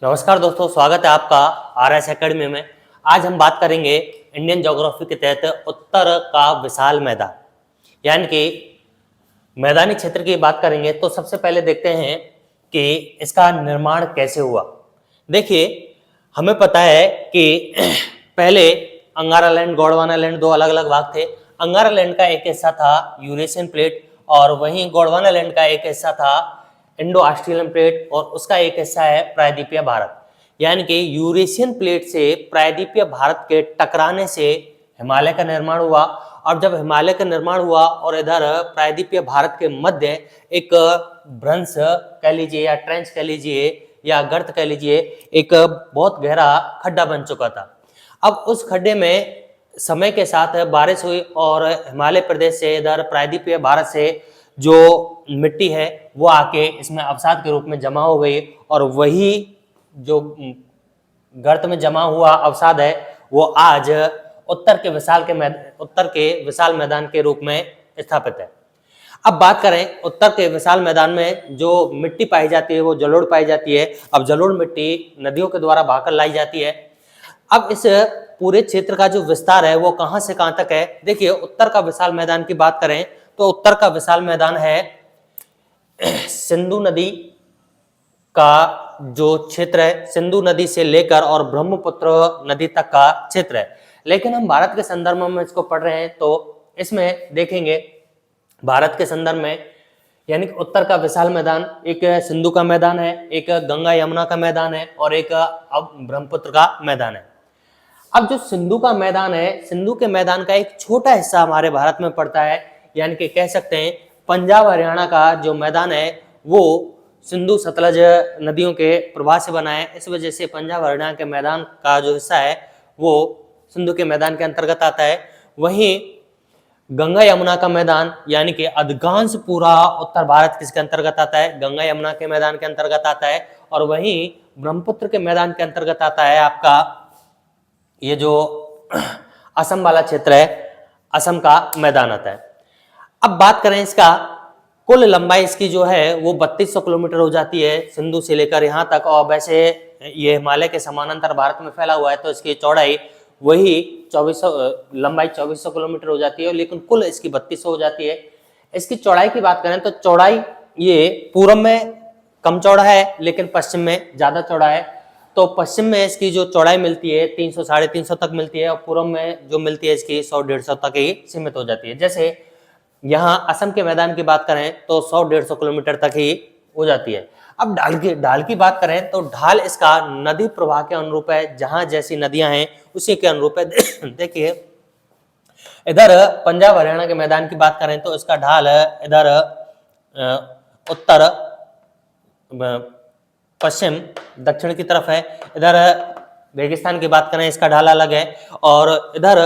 नमस्कार दोस्तों, स्वागत है आपका आरएस एकेडमी में। आज हम बात करेंगे इंडियन ज्योग्राफी के तहत उत्तर का विशाल मैदान, यानी कि मैदानी क्षेत्र की बात करेंगे। तो सबसे पहले देखते हैं कि इसका निर्माण कैसे हुआ। देखिए, हमें पता है कि पहले अंगारा लैंड, गोंडवाना लैंड दो अलग अलग भाग थे। अंगारा लैंड का एक हिस्सा था यूरेशियन प्लेट और वहीं गोंडवाना लैंड का एक हिस्सा था इंडो ऑस्ट्रेलियन प्लेट और उसका एक हिस्सा है प्रायद्वीपीय भारत। यानी कि यूरेशियन प्लेट से प्रायद्वीपीय भारत के टकराने से हिमालय का निर्माण हुआ। और जब हिमालय का निर्माण हुआ और इधर प्रायद्वीपीय भारत के मध्य एक भ्रंश कह लीजिए या ट्रेंच कह लीजिए या गर्त कह लीजिए, एक बहुत गहरा खड्डा बन चुका था। अब उस खड्डे में समय के साथ बारिश हुई और हिमालय प्रदेश से इधर प्रायद्वीपीय भारत से जो मिट्टी है वो आके इसमें अवसाद के रूप में जमा हो गई और वही जो गर्त में जमा हुआ अवसाद है वो आज उत्तर के विशाल मैदान के रूप में स्थापित है। अब बात करें उत्तर के विशाल मैदान में जो मिट्टी पाई जाती है वो जलोढ़ पाई जाती है। अब जलोढ़ मिट्टी नदियों के द्वारा बहाकर लाई जाती है। अब इस पूरे क्षेत्र का जो विस्तार है वो कहां से कहां तक है। देखिए, उत्तर का विशाल मैदान की बात करें तो उत्तर का विशाल मैदान है सिंधु नदी का जो क्षेत्र है, सिंधु नदी से लेकर और ब्रह्मपुत्र नदी तक का क्षेत्र है। लेकिन हम भारत के संदर्भ में इसको पढ़ रहे हैं तो इसमें देखेंगे भारत के संदर्भ में, यानी कि उत्तर का विशाल मैदान एक सिंधु का मैदान है, एक गंगा यमुना का मैदान है और एक अब ब्रह्मपुत्र का मैदान है। अब जो सिंधु का मैदान है, सिंधु के मैदान का एक छोटा हिस्सा हमारे भारत में पड़ता है, यानी कि कह सकते हैं पंजाब हरियाणा का जो मैदान है वो सिंधु सतलज नदियों के प्रवाह से बना है। इस वजह से पंजाब हरियाणा के मैदान का जो हिस्सा है वो सिंधु के मैदान के अंतर्गत आता है। वहीं गंगा यमुना का मैदान, यानी कि अधिकांश पूरा उत्तर भारत किसके अंतर्गत आता है, गंगा यमुना के मैदान के अंतर्गत आता है। और वहीं ब्रह्मपुत्र के मैदान के अंतर्गत आता है आपका ये जो असम वाला क्षेत्र है, असम का मैदान आता है। अब बात करें इसका कुल लंबाई इसकी जो है वो 3200 किलोमीटर हो जाती है सिंधु से लेकर यहाँ तक। और वैसे ये हिमालय के समानांतर भारत में फैला हुआ है तो इसकी चौड़ाई वही 2400 किलोमीटर हो जाती है, लेकिन कुल इसकी 3200 हो जाती है। इसकी चौड़ाई की बात करें तो चौड़ाई ये पूर्व में कम चौड़ा है लेकिन पश्चिम में ज्यादा चौड़ा है। तो पश्चिम में इसकी जो चौड़ाई मिलती है 300 साढ़े 300 तक मिलती है और पूर्व में जो मिलती है इसकी 100-150 तक ही सीमित हो जाती है। जैसे यहाँ असम के मैदान की बात करें तो 100-150 किलोमीटर तक ही हो जाती है। अब ढाल की बात करें तो ढाल इसका नदी प्रवाह के अनुरूप है, जहां जैसी नदियां हैं उसी के अनुरूप है। देखिए, इधर पंजाब हरियाणा के मैदान की बात करें तो इसका ढाल इधर उत्तर पश्चिम दक्षिण की तरफ है। इधर रेगिस्तान की बात करें इसका ढाल अलग है। और इधर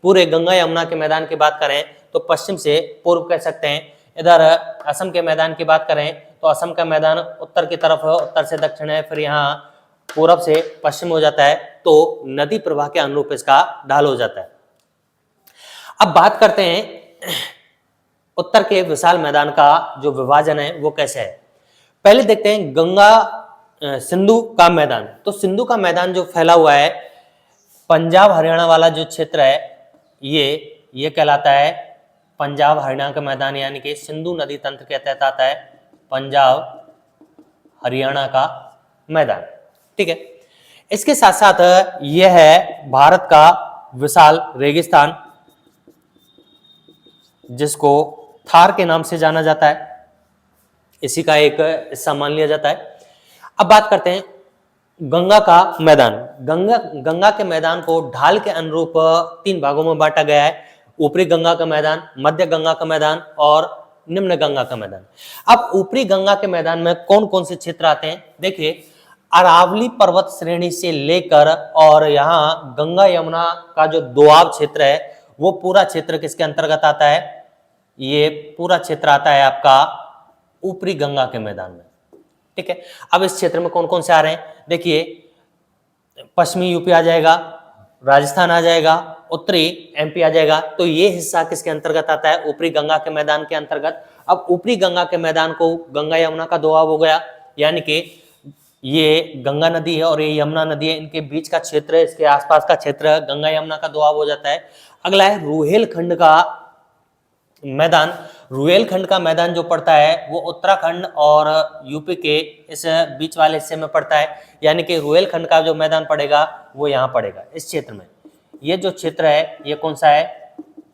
पूरे गंगा यमुना के मैदान की बात करें तो पश्चिम से पूर्व कह सकते हैं। इधर असम के मैदान की बात करें तो असम का मैदान उत्तर की तरफ है, उत्तर से दक्षिण है, फिर यहाँ पूर्व से पश्चिम हो जाता है। तो नदी प्रवाह के अनुरूप इसका ढाल हो जाता है। अब बात करते हैं उत्तर के विशाल मैदान का जो विभाजन है वो कैसे है। पहले देखते हैं गंगा सिंधु का मैदान। तो सिंधु का मैदान जो फैला हुआ है, पंजाब हरियाणा वाला जो क्षेत्र है ये कहलाता है पंजाब हरियाणा का मैदान, यानी कि सिंधु नदी तंत्र के तहत आता है पंजाब हरियाणा का मैदान। ठीक है, इसके साथ साथ यह है भारत का विशाल रेगिस्तान जिसको थार के नाम से जाना जाता है, इसी का एक हिस्सा मान लिया जाता है। अब बात करते हैं गंगा का मैदान। गंगा के मैदान को ढाल के अनुरूप 3 भागों में बांटा गया है, ऊपरी गंगा का मैदान, मध्य गंगा का मैदान और निम्न गंगा का मैदान। अब ऊपरी गंगा के मैदान में कौन कौन से क्षेत्र आते हैं। देखिए, अरावली पर्वत श्रेणी से लेकर और यहाँ गंगा यमुना का जो दोआब क्षेत्र है वो पूरा क्षेत्र किसके अंतर्गत आता है, ये पूरा क्षेत्र आता है आपका ऊपरी गंगा के मैदान में। ठीक है, अब इस क्षेत्र में कौन कौन से आ रहे हैं। देखिए, पश्चिमी यूपी आ जाएगा, राजस्थान आ जाएगा, उत्तरी एमपी आ जाएगा। तो ये हिस्सा किसके अंतर्गत आता है, ऊपरी गंगा के मैदान के अंतर्गत। अब ऊपरी गंगा के मैदान को गंगा यमुना का दोआब हो गया, यानी कि ये गंगा नदी है और ये यमुना नदी है, इनके बीच का क्षेत्र है, इसके आसपास का क्षेत्र गंगा यमुना का दोआब हो जाता है। अगला है रुहेलखंड का मैदान। रुहेलखंड का मैदान जो पड़ता है वो उत्तराखंड और यूपी के इस बीच वाले हिस्से में पड़ता है, यानी कि रुहेलखंड का जो मैदान पड़ेगा वो यहाँ पड़ेगा इस क्षेत्र में। ये जो क्षेत्र है ये कौन सा है,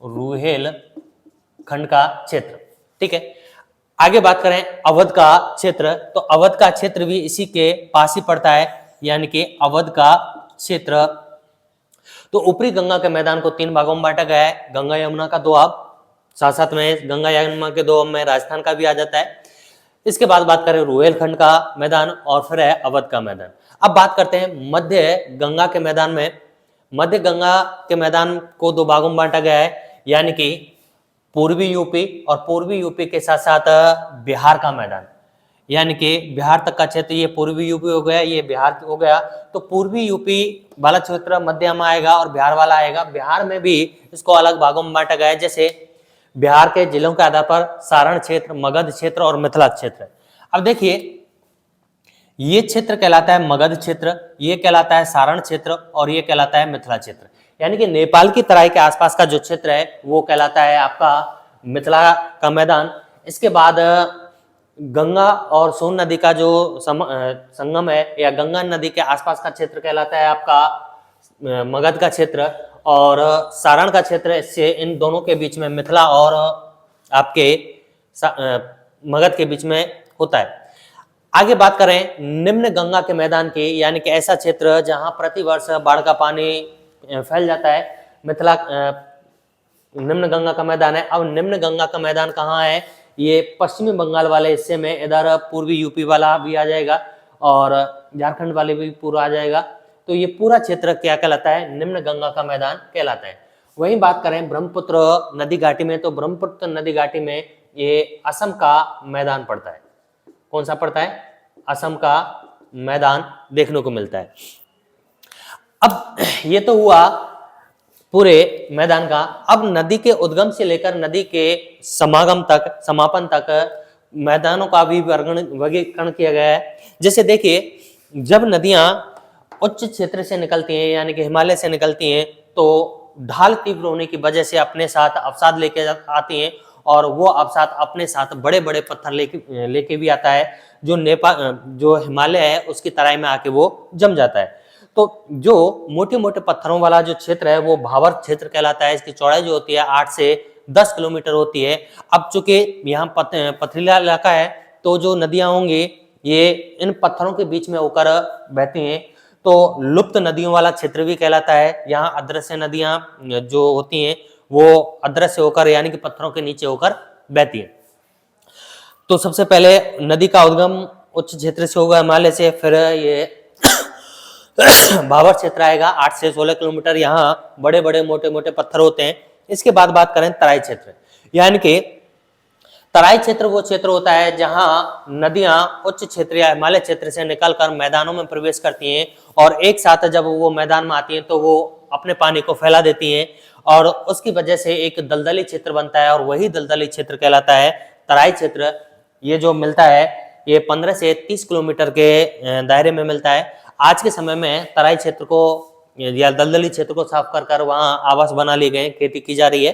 रुहेलखंड का क्षेत्र, ठीक है। आगे बात करें अवध का क्षेत्र, तो अवध का क्षेत्र भी इसी के पास ही पड़ता है, यानी कि अवध का क्षेत्र। तो ऊपरी गंगा के मैदान को 3 भागों में बांटा गया है, गंगा यमुना का दोआब, साथ साथ में गंगा यमुना के दोआब में राजस्थान का भी आ जाता है। इसके बाद बात करें रुहेलखंड का मैदान और फिर है अवध का मैदान। अब बात करते हैं मध्य गंगा के मैदान में। मध्य गंगा के मैदान को 2 भागों में बांटा गया है, यानी कि पूर्वी यूपी और पूर्वी यूपी के साथ साथ बिहार का मैदान, यानी कि बिहार तक का क्षेत्र, ये पूर्वी यूपी हो गया, ये बिहार हो गया। तो पूर्वी यूपी वाला क्षेत्र मध्य में आएगा और बिहार वाला आएगा। बिहार में भी इसको अलग भागों में बांटा गया है, जैसे बिहार के जिलों के आधार पर सारण क्षेत्र, मगध क्षेत्र और मिथिला क्षेत्र। अब देखिए ये क्षेत्र कहलाता है मगध क्षेत्र, ये कहलाता है सारण क्षेत्र और ये कहलाता है मिथिला क्षेत्र, यानी कि नेपाल की तराई के आसपास का जो क्षेत्र है वो कहलाता है आपका मिथिला का मैदान। इसके बाद गंगा और सोन नदी का जो संगम है या गंगा नदी के आसपास का क्षेत्र कहलाता है आपका मगध का क्षेत्र, और सारण का क्षेत्र इससे इन दोनों के बीच में मिथिला और आपके मगध के बीच में होता है। आगे बात करें निम्न गंगा के मैदान की, यानी कि ऐसा क्षेत्र जहां प्रतिवर्ष बाढ़ का पानी फैल जाता है, मिथिला निम्न गंगा का मैदान है। अब निम्न गंगा का मैदान कहाँ है, ये पश्चिमी बंगाल वाले हिस्से में, इधर पूर्वी यूपी वाला भी आ जाएगा और झारखंड वाले भी पूरा आ जाएगा। तो ये पूरा क्षेत्र क्या कहलाता है, निम्न गंगा का मैदान कहलाता है। वहीं बात करें ब्रह्मपुत्र नदी घाटी में, तो ब्रह्मपुत्र नदी घाटी में ये असम का मैदान पड़ता है। कौन सा पड़ता है, असम का मैदान देखने को मिलता है। अब ये तो हुआ पूरे मैदान का। अब नदी के उद्गम से लेकर नदी के समागम तक, समापन तक मैदानों का भी वर्गीकरण किया गया है। जैसे देखिए जब नदियां उच्च क्षेत्र से निकलती हैं, यानी कि हिमालय से निकलती हैं, तो ढाल तीव्र होने की वजह से अपने साथ अवसाद लेके आती हैं, और वो अवसाद अपने साथ बड़े बड़े पत्थर लेके भी आता है, जो नेपाल जो हिमालय है उसकी तराई में आके वो जम जाता है। तो जो मोटे मोटे पत्थरों वाला जो क्षेत्र है वो भावर क्षेत्र कहलाता है। इसकी चौड़ाई जो होती है 8 से 10 किलोमीटर होती है। अब चूंकि यहाँ पथरीला इलाका है, तो जो नदियां होंगी ये इन पत्थरों के बीच में होकर बहती हैं, तो लुप्त नदियों वाला क्षेत्र भी कहलाता है। यहाँ अदृश्य नदियां जो होती हैं वो अदृश्य होकर, यानी कि पत्थरों के नीचे होकर बहती हैं। तो सबसे पहले नदी का उद्गम उच्च क्षेत्र से होगा, हिमालय से, फिर ये भावर क्षेत्र आएगा 8 से 16 किलोमीटर, यहाँ बड़े बड़े मोटे मोटे पत्थर होते हैं। इसके बाद बात करें तराई क्षेत्र, यानी कि तराई क्षेत्र वो क्षेत्र होता है जहां नदियां उच्च क्षेत्र या हिमालय क्षेत्र से निकलकर मैदानों में प्रवेश करती हैं, और एक साथ जब वो मैदान में आती हैं तो वो अपने पानी को फैला देती हैं, और उसकी वजह से एक दलदली क्षेत्र बनता है, और वही दलदली क्षेत्र कहलाता है तराई क्षेत्र। ये जो मिलता है ये 15 से 30 किलोमीटर के दायरे में मिलता है। आज के समय में तराई क्षेत्र को या दलदली क्षेत्र को साफ कर कर वहाँ आवास बना लिए गए, खेती की जा रही है,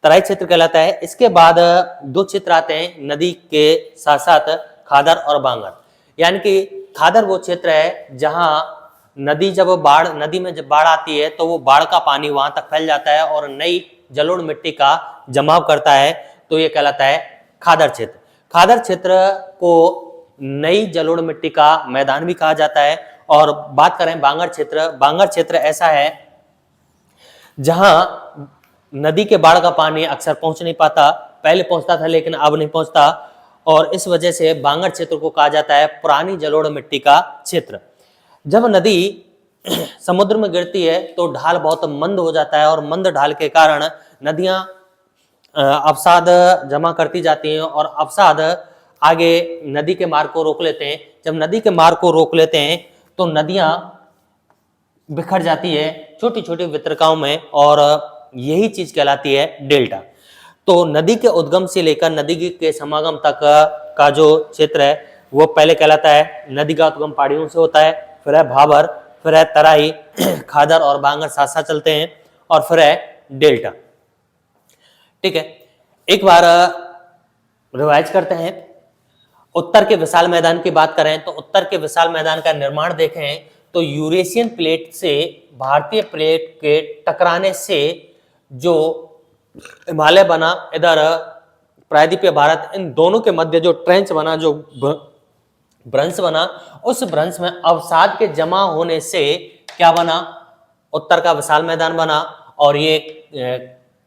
तराई क्षेत्र कहलाता है। इसके बाद 2 क्षेत्र आते हैं नदी के साथ साथ, खादर और बांगर। यानी कि खादर वो क्षेत्र है जहाँ नदी में जब बाढ़ आती है तो वो बाढ़ का पानी वहां तक फैल जाता है और नई जलोढ़ मिट्टी का जमाव करता है, तो ये कहलाता है खादर क्षेत्र। खादर क्षेत्र को नई जलोढ़ मिट्टी का मैदान भी कहा जाता है। और बात करें बांगर क्षेत्र ऐसा है जहां नदी के बाढ़ का पानी अक्सर पहुंच नहीं पाता, पहले पहुंचता था लेकिन अब नहीं पहुंचता, और इस वजह से बांगर क्षेत्र को कहा जाता है पुरानी जलोढ़ मिट्टी का क्षेत्र। जब नदी समुद्र में गिरती है तो ढाल बहुत मंद हो जाता है, और मंद ढाल के कारण नदियां अवसाद जमा करती जाती हैं, और अवसाद आगे नदी के मार्ग को रोक लेते हैं। जब नदी के मार्ग को रोक लेते हैं तो नदियां बिखर जाती है छोटी छोटी वितरकाओं में, और यही चीज कहलाती है डेल्टा। तो नदी के उद्गम से लेकर नदी के समागम तक का जो क्षेत्र है वो पहले कहलाता है नदी का उद्गम पहाड़ियों से होता है, फिर है भाबर, फिर है तराई, खादर और बांगर साथ साथ चलते हैं, और फिर है डेल्टा। ठीक है, एक बार रिवाइज करते हैं। उत्तर के विशाल मैदान की बात करें तो उत्तर के विशाल मैदान का निर्माण देखें तो यूरेशियन प्लेट से भारतीय प्लेट के टकराने से जो हिमालय बना, इधर प्रायद्वीपीय भारत, इन दोनों के मध्य जो ट्रेंच बना, जो भ्रंश बना, उस भ्रंश में अवसाद के जमा होने से क्या बना, उत्तर का विशाल मैदान बना। और ये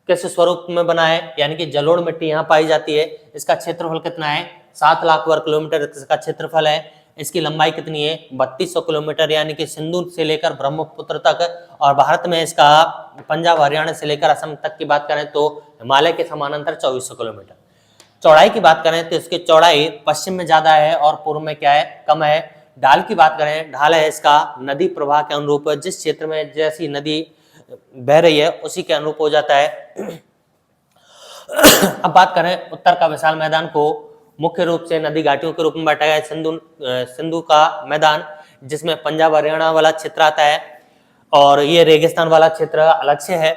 किस स्वरूप में बना है, यानी कि जलोढ़ मिट्टी यहाँ पाई जाती है। इसका क्षेत्रफल कितना है, 7 लाख वर्ग किलोमीटर इसका क्षेत्रफल है। इसकी लंबाई कितनी है, 3200 किलोमीटर, यानी कि सिंधु से लेकर ब्रह्मपुत्र तक। और भारत में इसका पंजाब हरियाणा से लेकर असम तक की बात करें तो हिमालय के समानांतर 2400 किलोमीटर। चौड़ाई की बात करें तो इसकी चौड़ाई पश्चिम में ज्यादा है और पूर्व में क्या है, कम है। ढाल की बात करें, ढाल है इसका नदी प्रवाह के अनुरूप, जिस क्षेत्र में जैसी नदी बह रही है उसी के अनुरूप हो जाता है। अब बात करें उत्तर का विशाल मैदान को मुख्य रूप से नदी घाटियों के रूप में बांटा गया है। सिंधु का मैदान, जिसमें पंजाब हरियाणा वाला क्षेत्र आता है, और ये रेगिस्तान वाला क्षेत्र अलग से है।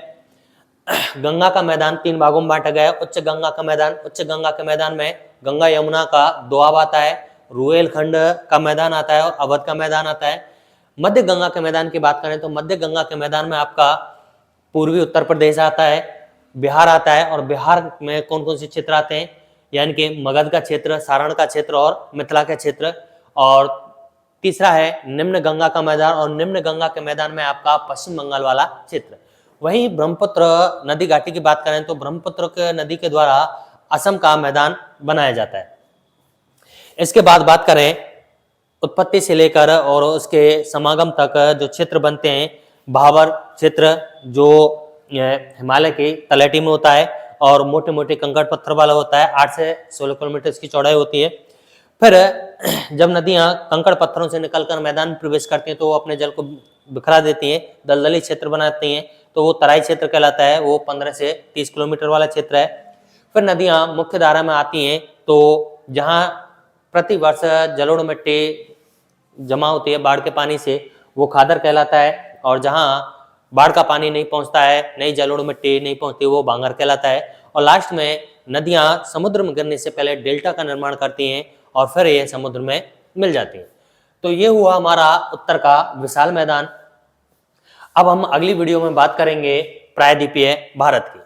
गंगा का मैदान 3 भागों में बांटा गया है। उच्च गंगा का मैदान, उच्च गंगा के मैदान में गंगा यमुना का दोआब आता है, रुहेलखंड का मैदान आता है और अवध का मैदान आता है। मध्य गंगा के मैदान की बात करें तो मध्य गंगा के मैदान में आपका पूर्वी उत्तर प्रदेश आता है, बिहार आता है, और बिहार में कौन कौन से क्षेत्र आते हैं, यानी कि मगध का क्षेत्र, सारण का क्षेत्र और मिथिला का क्षेत्र। और तीसरा है निम्न गंगा का मैदान, और निम्न गंगा के मैदान में आपका पश्चिम बंगाल वाला क्षेत्र। वहीं ब्रह्मपुत्र नदी घाटी की बात करें तो ब्रह्मपुत्र के नदी के द्वारा असम का मैदान बनाया जाता है। इसके बाद बात करें उत्पत्ति से लेकर और उसके समागम तक जो क्षेत्र बनते हैं, भाबर क्षेत्र जो हिमालय की तलहटी में होता है और मोटे मोटे कंकड़ पत्थर वाला होता है, 8 से 16 किलोमीटर इसकी चौड़ाई होती है। फिर जब नदियां कंकड़ पत्थरों से निकलकर मैदान में प्रवेश करती हैं तो वो अपने जल को बिखरा देती हैं, दलदली क्षेत्र बनाती हैं, तो वो तराई क्षेत्र कहलाता है। वो 15 से 30 किलोमीटर वाला क्षेत्र है। फिर नदियां मुख्य धारा में आती हैं तो जहां प्रति वर्ष जलोढ़ मिट्टी जमा होती है बाढ़ के पानी से, वो खादर कहलाता है। और जहां बाढ़ का पानी नहीं पहुंचता है, नई जलोढ़ मिट्टी नहीं पहुंचती, वो बांगर कहलाता है। और लास्ट में नदियां समुद्र में गिरने से पहले डेल्टा का निर्माण करती हैं और फिर ये समुद्र में मिल जाती हैं। तो ये हुआ हमारा उत्तर का विशाल मैदान। अब हम अगली वीडियो में बात करेंगे प्रायद्वीपीय भारत की।